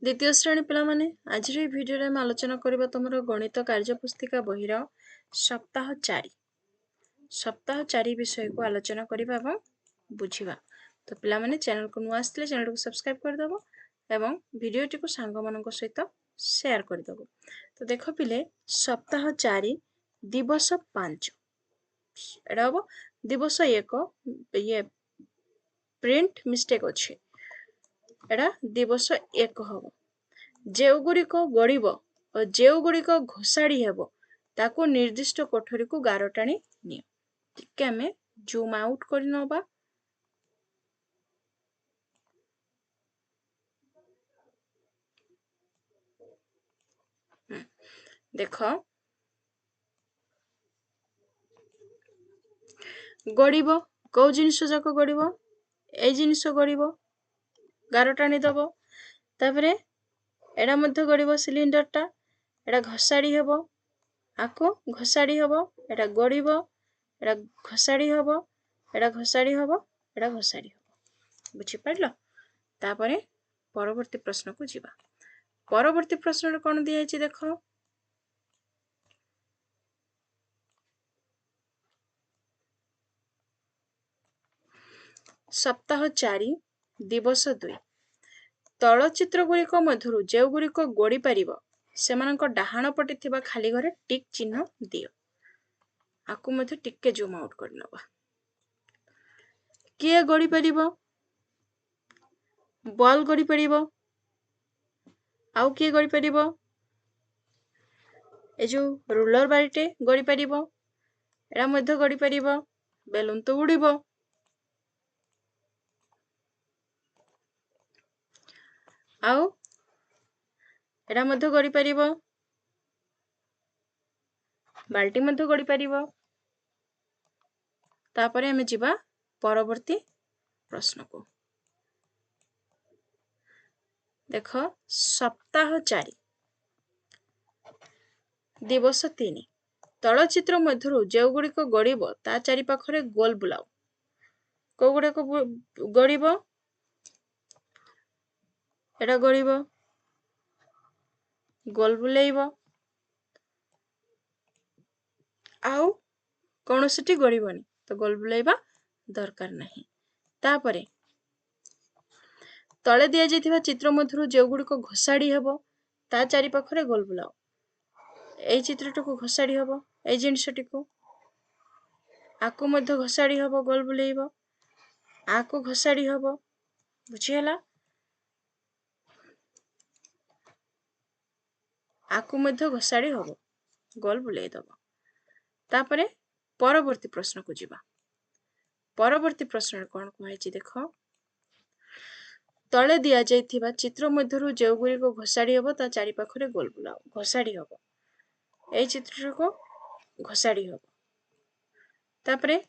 द्वितीय श्रेणी पिला माने आज भिडियो रे आलोचना करबा तुमर गणित कार्यपुस्तिका बहिर सप्ताह 4 विषय को आलोचना करबा एवं बुझिबा। तो पिला माने चैनल को नुआ आसले चैनल को सब्सक्राइब कर दबो एवं वीडियो टी को सांग मानक सहित शेयर कर दबो। तो देखो पिले सप्ताह 4 दिवस 5 एडा हो दिवस 1 ये प्रिंट मिस्टेक अछि एडा दिवस 1 हो जेउ गुड़िक गड़ब और जेउ गुड़िक घोषाड़ी हेब ताको निर्दिष्ट कोठरी को गार टाणी नियो। ठीक है जूम आउट कर नबा। देख गड़ब कौ जिनिस जाक गड़ब ए जिनिस गड़ब गार टाणी दब तापरे एडा मध्य गड़ब सिलिंडर टा एडा घोषाड़ी हेब आको घोषाड़ी हेब एडा गड़ब एडा घोषाड़ी हेब एडा घोषाड़ी हेब एडा घोषाड़ी हेब बुझी पारलो। तापरे परवर्ती प्रश्न को जीवा। परवर्ती प्रश्न कौन दिया है देख सप्ताह 4 दिवस 2 तलचित्र गुड़िक मधुर जो गुड़िक गड़ी पार से डाहाण पटे थिबा खाली घरे टिक चिन्ह दियो। आकु मध्य टिके जूम आउट कर नबा। किए गड़ी पारिबो बॉल गड़ी पारिबो आउ किए गड़ी पारिबो ए जो रूलर बारीटे गड़ी पारिबो एडा मध्य गड़ी पारिबो बेलून तो उड़ीबो आउ एडा मध्य गड़ी पारिबो बाल्टी मध्य गड़ी पारिबो। तापरे हमें जीवा परवर्ती प्रश्न को। देख सप्ताह 4 दिवस 3 तलचित्र मध्य जो गुड़िक गड़ब ता चारि पाखरे गोल बुलाओ कौ गुड़ाक गड़ब एडा गड़ब गोल बुलेइब आउ कौन सिटी गड़बनी तो गोल बुलाइबा दरकार नहीं। तापरे तले दिया जाइथिबा चित्र मध्य जो गुड़िक घोषाड़ी हेब ता चारि पाखरे गोल बुलाओ एई चित्रटा को घोषाड़ी हेब एई जिनिसटी को आकु मध्य घोषाड़ी हेब गोल बुलेइब आकु घोषाड़ी हेब बुझीला आकु मध्य घोषाड़ी हेब गोल बुलेइ दब। तापरे परवर्ती प्रश्न को जीवा। परवर्ती प्रश्न कौन कहैछि देख तले दिया जाइथिबा चित्र मध्यरु जो गुड़िक घोषाड़ी हेब ता चारि पाखरे गोल बुलाओ घोषाड़ी हेब एई चित्र को घोषाड़ी हेब तापरे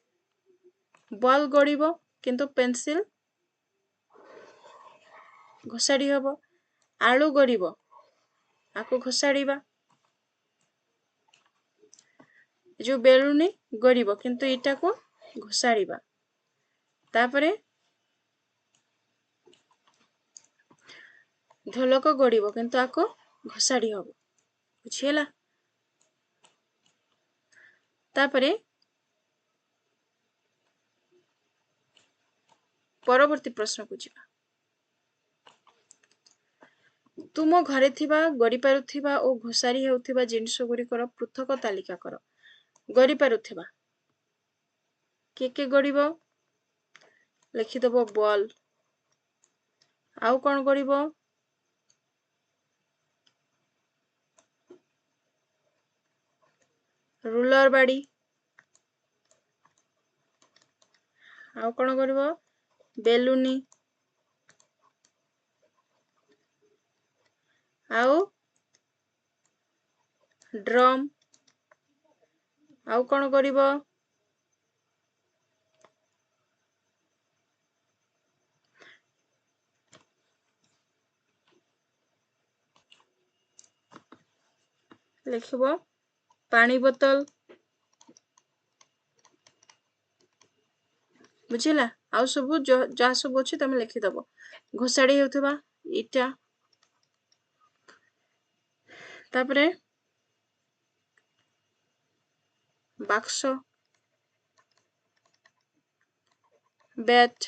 बॉल गड़ब किंतु पेंसिल घोषाड़ी हेब आलू गड़ब आको घोषाड़ीबा जो बेलूनी गड़ब किंतु इटा को घोषाड़ीबा तापरे ढोलक गड़ब किंतु आको घोषाड़ी हब बुझीला। तापरे परवर्ती प्रश्न को जीवा। तुम घरे थिबा गड़ी पारुथिबा ओ घोषारी हेउथिबा जिनिस गुड़िकर पृथक तालिका कर। गड़ी पारुथिबा के गड़ब लिखिदब बॉल आउ कौन गड़ब रूलर बाड़ी आउ कौन गड़ब बेलूनी आउ ड्रम आउ कौन गड़ब लिखब पानी बोतल बुझिला आउ सब जहाँ सब अच्छी तुम लिखिदब घोषाड़ी हेउथिबा इटा तापरे बाक्स बैट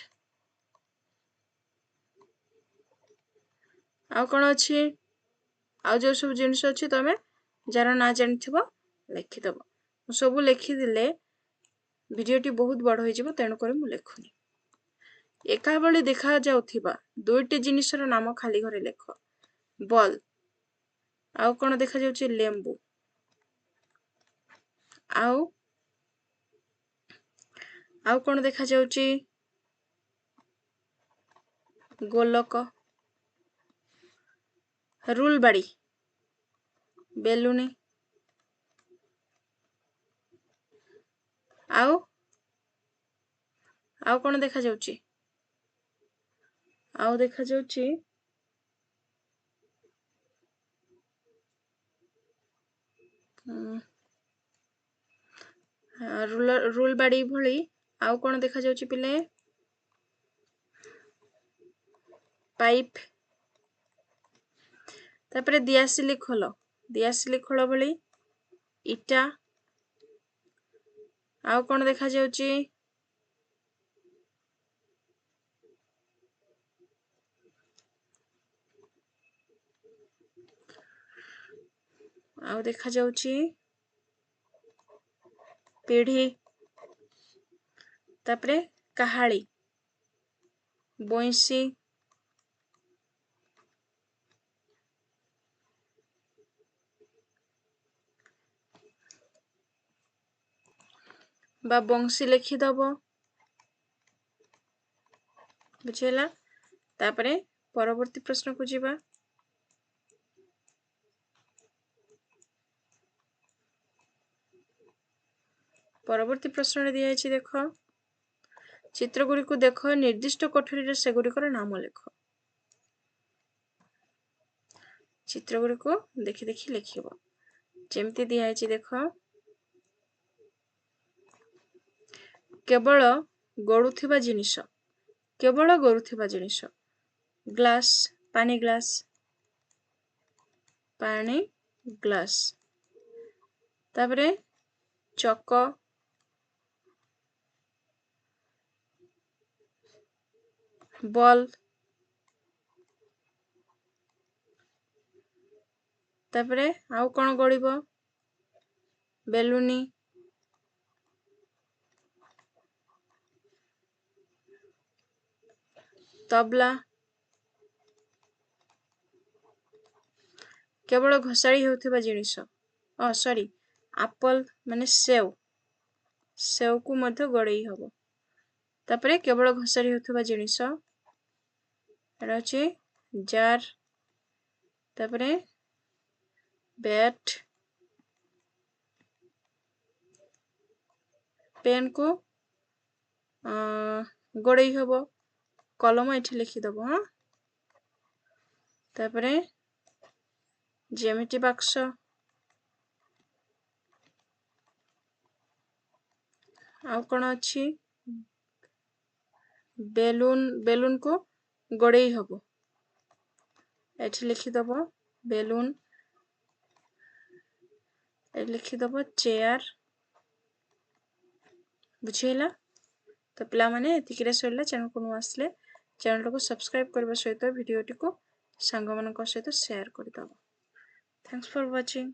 आउ कौन अच्छी आउ जो सब जिनस अच्छी तमें जार ना जानिथिबो लिखिदब सब लिखिदेले भिडियोटी बहुत बड़ हो तेणुक मु लिखुनी एका बेले देखा जाउथिबा दुईटी जिनिसर नाम खाली घरे लेख बॉल आउ कौन देखा जाउची लेंबू आउ आउ कौन देखा जाउची गोलक रूल बाड़ी बेलुनी आउ आउ कौन देखा जाउची आउ देखा जाउची रूल बाड़ी भली आउ कौन देखा जाउची पिले पाइप तापरे दियासिली खोल भली इटा आउ कौन देखा जाउची आउ देखा जाउची पीढ़ी तापरे कहाड़ी बंसी बा बंसी लिखिदब बुझेला तापरे परवर्ती प्रश्न को जीवा परवर्ती प्रश्न दिया है देख चित्र गुड़ी को देख निर्दिष्ट कोठरी से गुड़िकर नाम लिख चित्र गुड़ी को देखि देखि लिखिब जेमती दिया है देख केवल गड़ुथिबा जिनिस ग्लास पानी ग्लास तापरे चक बॉल तापरे आउ कौन गड़िब बेलुनी तबला केवल घोषाड़ी होउथिबा जिनिस सॉरी एप्पल माने सेव को मध्य गड़ई हबो तापरे केवल घोषाड़ी होउथिबा जिनिस एटा अछि जार तापरे बैट पेन को गड़ई हबो कलम एठी लिखिदब हाँ तापरे ज्यामिति बाक्स आउ कौन अच्छी बेलून को गड़ई हबो एठी लिखिदब बेलून एठी लिखिदब चेयर बुझेला तो पिला माने एतिकिरे सरिला चैनल को नु आसले चैनल को सब्सक्राइब करबा सहित वीडियोटी को सांग मानक सहित शेयर कर दबो थैंक्स फॉर वाचिंग।